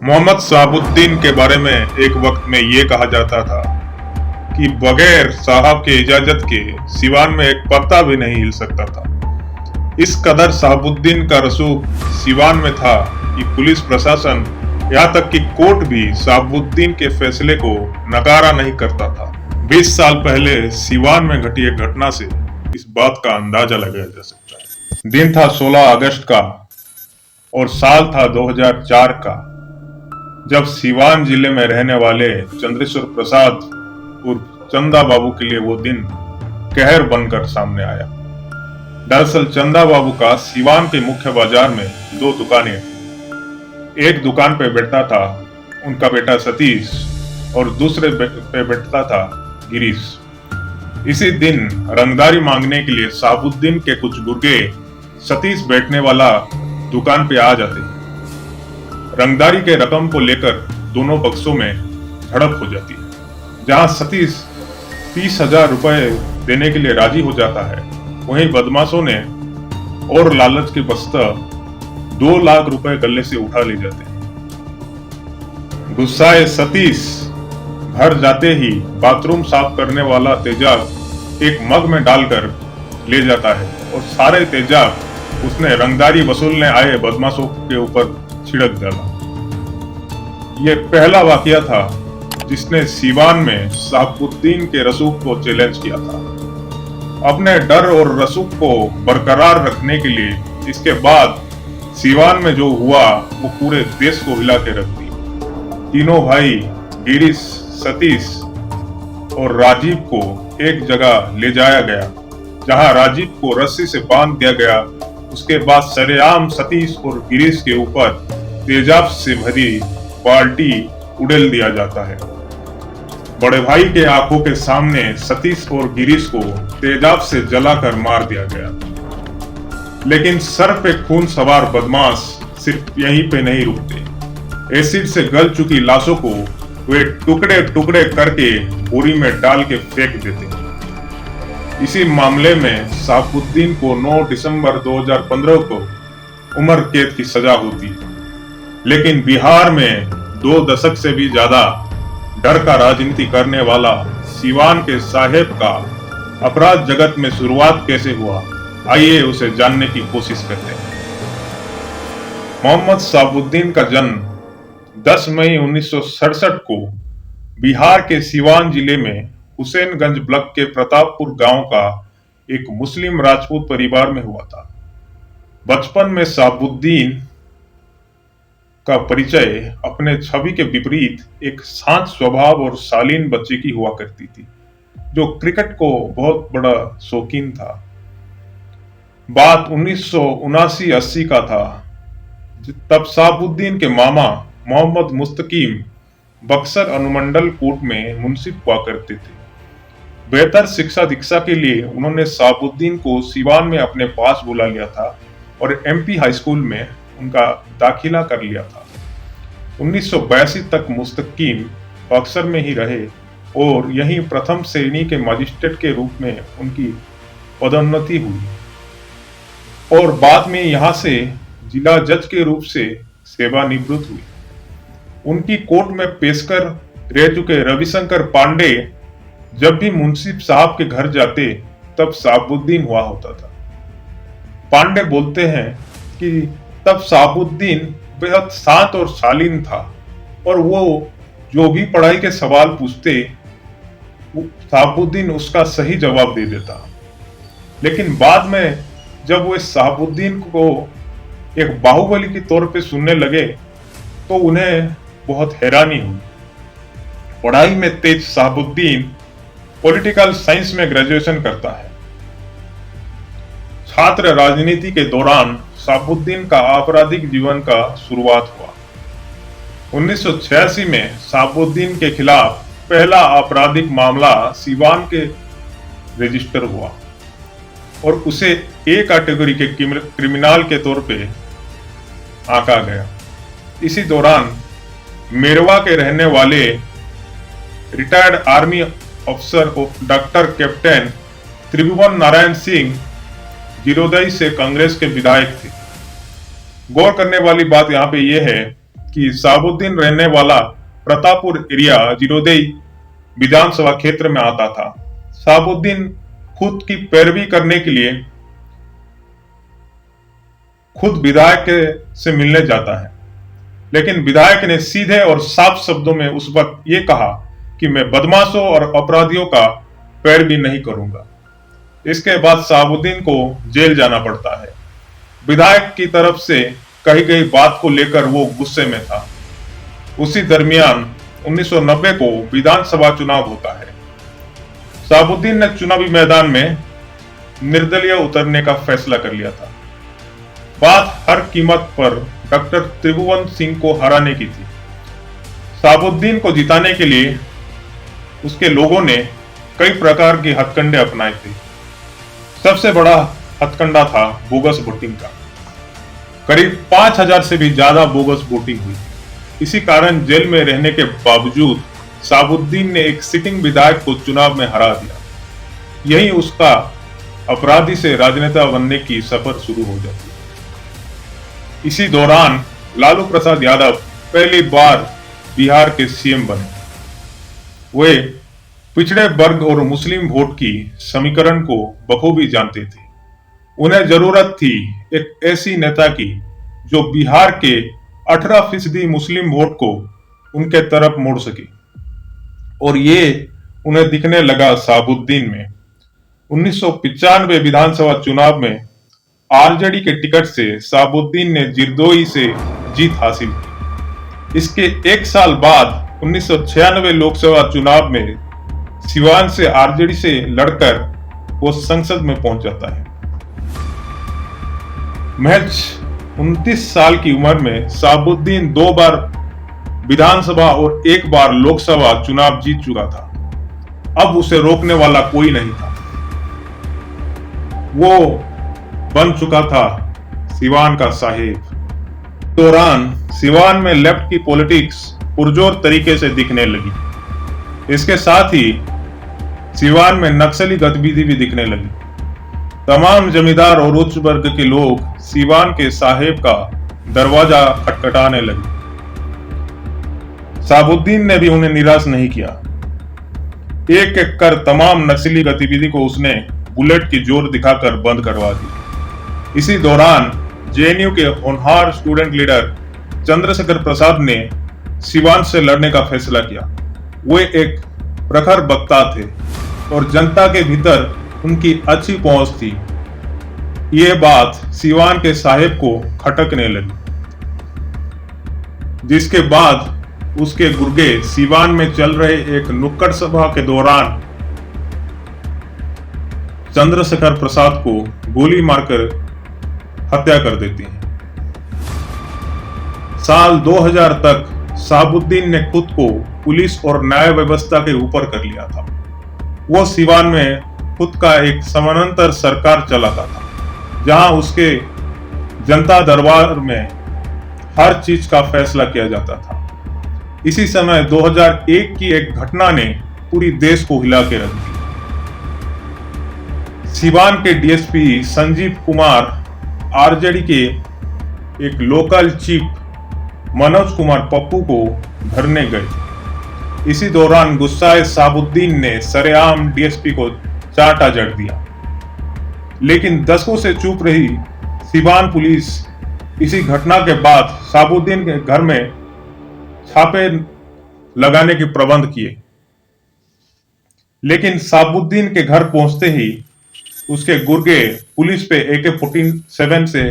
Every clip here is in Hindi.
मोहम्मद शहाबुद्दीन के बारे में एक वक्त में ये कहा जाता था कि बगैर साहब के इजाजत के सिवान में एक पत्ता भी नहीं हिल सकता था। इस कदर शहाबुद्दीन का रसूख सिवान में था कि पुलिस प्रशासन यहाँ तक कि कोर्ट भी शहाबुद्दीन के फैसले को नकारा नहीं करता था। 20 साल पहले सिवान में घटी एक घटना से इस बात का अंदाजा लगाया जा सकता है। दिन था 16 अगस्त का और साल था 2004 का, जब सिवान जिले में रहने वाले चंद्रेश्वर प्रसाद उर्फ चंदा बाबू के लिए वो दिन कहर बनकर सामने आया। दरअसल चंदा बाबू का सिवान के मुख्य बाजार में 2 दुकानें थी। एक दुकान पे बैठता था उनका बेटा सतीश और दूसरे पे बैठता था गिरीश। इसी दिन रंगदारी मांगने के लिए शहाबुद्दीन के कुछ गुर्गे सतीश बैठने वाला दुकान पे आ जाते हैं। रंगदारी के रकम को लेकर दोनों पक्षों में झड़प हो जाती है। जहां सतीश 30,000 रुपए देने के लिए राजी हो जाता है, वहीं बदमाशों ने और लालच के बस्ता 2 लाख रुपए गले से उठा ले जाते हैं। गुस्साए सतीश घर जाते ही बाथरूम साफ करने वाला तेजाब एक मग में डालकर ले जाता है और सारे तेजाब उसने रंगदारी वसूलने आए बदमाशों के ऊपर छिड़क डाला। ये पहला वाकया था जिसने सिवान में शहाबुद्दीन के रसूख को चैलेंज किया था। अपने डर और रसूख को बरकरार रखने के लिए इसके बाद सिवान में जो हुआ वो पूरे देश को हिला के रख दी। तीनों भाई गिरीश, सतीश और राजीव को एक जगह ले जाया गया, जहां राजीव को रस्सी से बांध दिया गया। उसके बाद सरेआम सतीश और गिरीश के ऊपर तेजाब से भरी बाल्टी उड़ेल दिया जाता है। बड़े भाई के आंखों के सामने सतीश और गिरीश को तेजाब से जलाकर मार दिया गया। लेकिन सर पे खून सवार बदमाश सिर्फ यहीं पे नहीं रुकते। एसिड से गल चुकी लाशों को वे टुकड़े टुकड़े करके बोरी में डाल के फेंक देते हैं। इसी मामले में शहाबुद्दीन को 9 दिसंबर 2015 को उम्र कैद की सजा होती है। लेकिन बिहार में 2 दशक से भी ज्यादा डर का राजनीति करने वाला सिवान के साहेब का अपराध जगत में शुरुआत कैसे हुआ, आइए उसे जानने की कोशिश करते हैं। मोहम्मद शहाबुद्दीन का जन्म 10 मई 1967 को बिहार के सिवान जिले में हुसैनगंज ब्लॉक के प्रतापपुर गांव का एक मुस्लिम राजपूत परिवार में हुआ था। बचपन में शहाबुद्दीन का परिचय अपने छवि के विपरीत एक शांत स्वभाव और शालीन बच्चे की हुआ करती थी, जो क्रिकेट को बहुत बड़ा शौकीन था। बात 1979-80 का था, तब शहाबुद्दीन के मामा मोहम्मद मुस्तकीम बक्सर अनुमंडल कोर्ट में मुंसिफ हुआ करते थे। बेहतर शिक्षा दीक्षा के लिए उन्होंने शहाबुद्दीन को सिवान में अपने पास बुला लिया था और एमपी हाई स्कूल में उनका दाखिला कर लिया था। 1982 तक मुस्तकीम बक्सर में ही रहे और यहीं प्रथम श्रेणी के मजिस्ट्रेट के रूप में उनकी पदोन्नति हुई और बाद में यहां से जिला जज के रूप से सेवानिवृत्त हुई। उनकी कोर्ट में पेशकर रह चुके रविशंकर पांडे जब भी मुंसिफ साहब के घर जाते तब शहाबुद्दीन हुआ होता था। पांडे बोलते हैं कि तब शहाबुद्दीन बेहद शांत और शालीन था और वो जो भी पढ़ाई के सवाल पूछते शहाबुद्दीन उसका सही जवाब दे देता। लेकिन बाद में जब वो शहाबुद्दीन को एक बाहुबली के तौर पे सुनने लगे तो उन्हें बहुत हैरानी हुई। पढ़ाई में तेज शहाबुद्दीन पॉलिटिकल साइंस में ग्रेजुएशन करता है। छात्र राजनीति के दौरान शहाबुद्दीन का आपराधिक जीवन का शुरुआत हुआ। 1986 में शहाबुद्दीन के खिलाफ पहला आपराधिक मामला सिवान के रजिस्टर हुआ और उसे ए कैटेगरी के क्रिमिनल के तौर पे आंका गया। इसी दौरान मेरवा के रहने वाले रिटायर्ड आर्मी अफसर डॉक्टर कैप्टन त्रिभुवन नारायण सिंह जिरोदई से कांग्रेस के विधायक थे। गौर करने वाली बात यहाँ पे यह है कि साबुद्दीन रहने वाला प्रतापपुर एरिया जीरोदेई विधानसभा क्षेत्र में आता था। साबुद्दीन खुद की पैरवी करने के लिए खुद विधायक से मिलने जाता है, लेकिन विधायक ने सीधे और साफ शब्दों में उस वक्त ये कहा कि मैं बदमाशों और अपराधियों का पैरवी नहीं करूंगा। इसके बाद साबुद्दीन को जेल जाना पड़ता है। विधायक की तरफ से कही गई बात को लेकर वो गुस्से में था। उसी दरमियान 1990 को विधानसभा चुनाव होता है। साबुद्दीन ने चुनावी मैदान में निर्दलीय उतरने का फैसला कर लिया था। बात हर कीमत पर डॉक्टर त्रिभुवन सिंह को हराने की थी। साबुद्दीन को जिताने के लिए उसके लोगों ने कई प्रकार के हथकंडे अपनाए थे। सबसे बड़ा हथकंडा था बोगस वोटिंग का। करीब 5000 से भी ज्यादा बोगस वोटिंग हुई। इसी कारण जेल में रहने के बावजूद साबुद्दीन ने एक सिटिंग विधायक को चुनाव में हरा दिया। यही उसका अपराधी से राजनेता बनने की सफर शुरू हो जाती है। इसी दौरान लालू प्रसाद यादव पहली बार बिहार के सीएम बने। वे पिछड़े वर्ग और मुस्लिम वोट की समीकरण को बखूबी जानते थे। उन्हें जरूरत थी एक ऐसी नेता की जो बिहार के 18% मुस्लिम वोट को उनके तरफ मोड़ सके, और ये उन्हें दिखने लगा साबुद्दीन में। 1995 विधानसभा चुनाव में आरजेडी के टिकट से साबुद्दीन ने जिरदोई से जीत हासिल की। इसके एक साल बाद 1996 लोकसभा चुनाव में सिवान से आरजेडी से लड़कर वो संसद में पहुंच जाता है। महज 29 साल की उम्र में साबुद्दीन 2 बार विधानसभा और 1 बार लोकसभा चुनाव जीत चुका था। अब उसे रोकने वाला कोई नहीं था। वो बन चुका था सिवान का साहेब। दौरान सिवान में लेफ्ट की पॉलिटिक्स पुरजोर तरीके से दिखने लगी। इसके साथ ही सिवान में नक्सली गतिविधि भी दिखने लगी। तमाम जमींदार और उच्च वर्ग के लोग सिवान के साहेब का दरवाजा खटखटाने लगे। साबुद्दीन ने भी उन्हें निराश नहीं किया। एक एक कर तमाम नक्सली गतिविधि को उसने बुलेट की जोर दिखाकर बंद करवा दी। इसी दौरान जेएनयू के होनहार स्टूडेंट लीडर चंद्रशेखर प्रसाद ने सिवान से लड़ने का फैसला किया। वे एक प्रखर वक्ता थे और जनता के भीतर उनकी अच्छी पहुंच थी। ये बात सिवान के साहेब को खटकने लगी, जिसके बाद उसके गुर्गे सिवान में चल रहे एक नुक्कड़ सभा के दौरान चंद्रशेखर प्रसाद को गोली मारकर हत्या कर देती हैं। साल 2000 तक साबुद्दीन ने खुद को पुलिस और न्याय व्यवस्था के ऊपर कर लिया था। वो सिवान में खुद का एक समानांतर सरकार चलाता था, जहां उसके जनता दरबार में हर चीज का फैसला किया जाता था। इसी समय 2001 की एक घटना ने पूरी देश को हिला के रख दिया। सिवान के डीएसपी संजीव कुमार आरजेडी के एक लोकल चीफ मनोज कुमार पप्पू को धरने गए। इसी दौरान गुस्साए साबुद्दीन ने सरेआम डीएसपी को चाटा जड़ दिया, लेकिन दशकों से चुप रही सिवान पुलिस इसी घटना के बाद साबुद्दीन के घर में छापे लगाने के प्रबंध किए। लेकिन साबुद्दीन के घर पहुंचते ही उसके गुर्गे पुलिस पे AK-47 से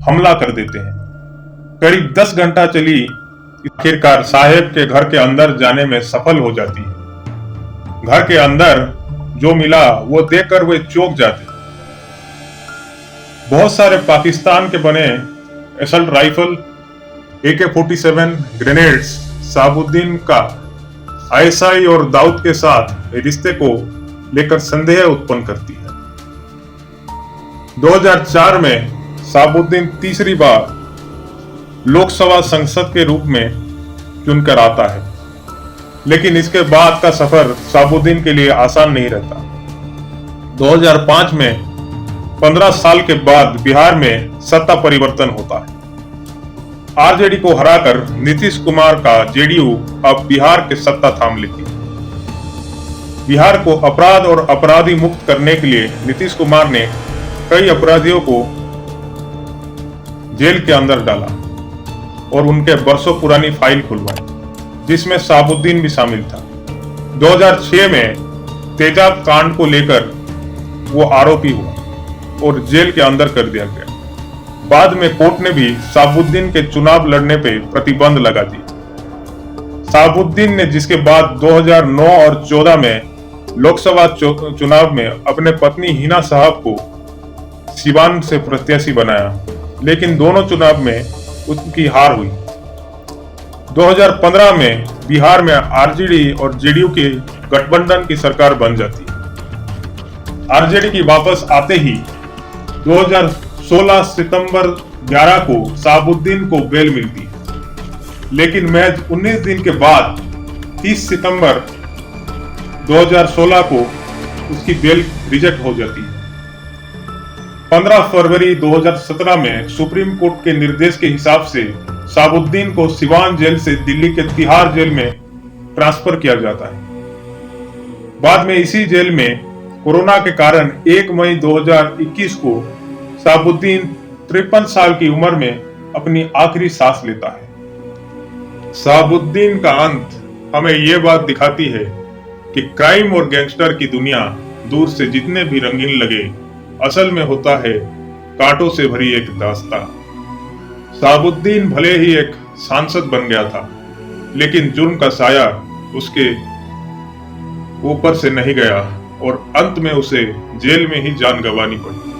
हमला कर देते हैं। करीब 10 घंटा चली आखिरकार साहेब के घर के अंदर जाने में सफल हो जाती है। घर के अंदर जो मिला वो देखकर वे चौंक जाते। बहुत सारे पाकिस्तान के बने assault rifle, AK-47 grenades Sabuddin का आईएसआई और दाऊद के साथ रिश्ते को लेकर संदेह उत्पन्न करती है। 2004 में साबुद्दीन तीसरी बार लोकसभा संसद के रूप में चुनकर आता है, लेकिन इसके बाद का सफर साबुद्दीन के लिए आसान नहीं रहता। 2005 में 15 साल के बाद बिहार में सत्ता परिवर्तन होता है। आरजेडी को हराकर नीतीश कुमार का जेडीयू अब बिहार के सत्ता थाम लेती। बिहार को अपराध और अपराधी मुक्त करने के लिए नीतीश कुमार ने कई अपराधियों को जेल के अंदर डाला और उनके बरसों पुरानी फाइल खुलवाई, जिसमें शहाबुद्दीन भी शामिल था। 2006 में तेजाब कांड को लेकर वो आरोपी हुआ और जेल के अंदर कर दिया गया। बाद में कोर्ट ने भी शहाबुद्दीन के चुनाव लड़ने पे प्रतिबंध लगा दिया। शहाबुद्दीन ने जिसके बाद 2009 और 14 में लोकसभा चुनाव में अपने पत्नी हिना साहब को सिवान से प्रत्याशी बनाया, लेकिन दोनों चुनाव में उनकी हार हुई। 2015 में बिहार में आरजेडी और जेडीयू के गठबंधन की सरकार बन जाती। आरजेडी की वापस आते ही 2016 सितंबर 11 को शहाबुद्दीन को बेल मिलती, लेकिन महज 19 दिन के बाद 30 सितंबर 2016 को उसकी बेल रिजेक्ट हो जाती है। 15 फरवरी 2017 में सुप्रीम कोर्ट के निर्देश के हिसाब से शहाबुद्दीन को सिवान जेल से दिल्ली के तिहाड़ जेल में ट्रांसफर किया जाता है। बाद में इसी जेल में कोरोना के कारण 1 मई 2021 को शहाबुद्दीन 53 साल की उम्र में अपनी आखिरी सांस लेता है। शहाबुद्दीन का अंत हमें ये बात दिखाती है कि क्राइम और गैंगस्टर की दुनिया दूर से जितने भी रंगीन लगे, असल में होता है कांटों से भरी एक दास्तां। शहाबुद्दीन भले ही एक सांसद बन गया था, लेकिन जुर्म का साया उसके ऊपर से नहीं गया और अंत में उसे जेल में ही जान गंवानी पड़ी।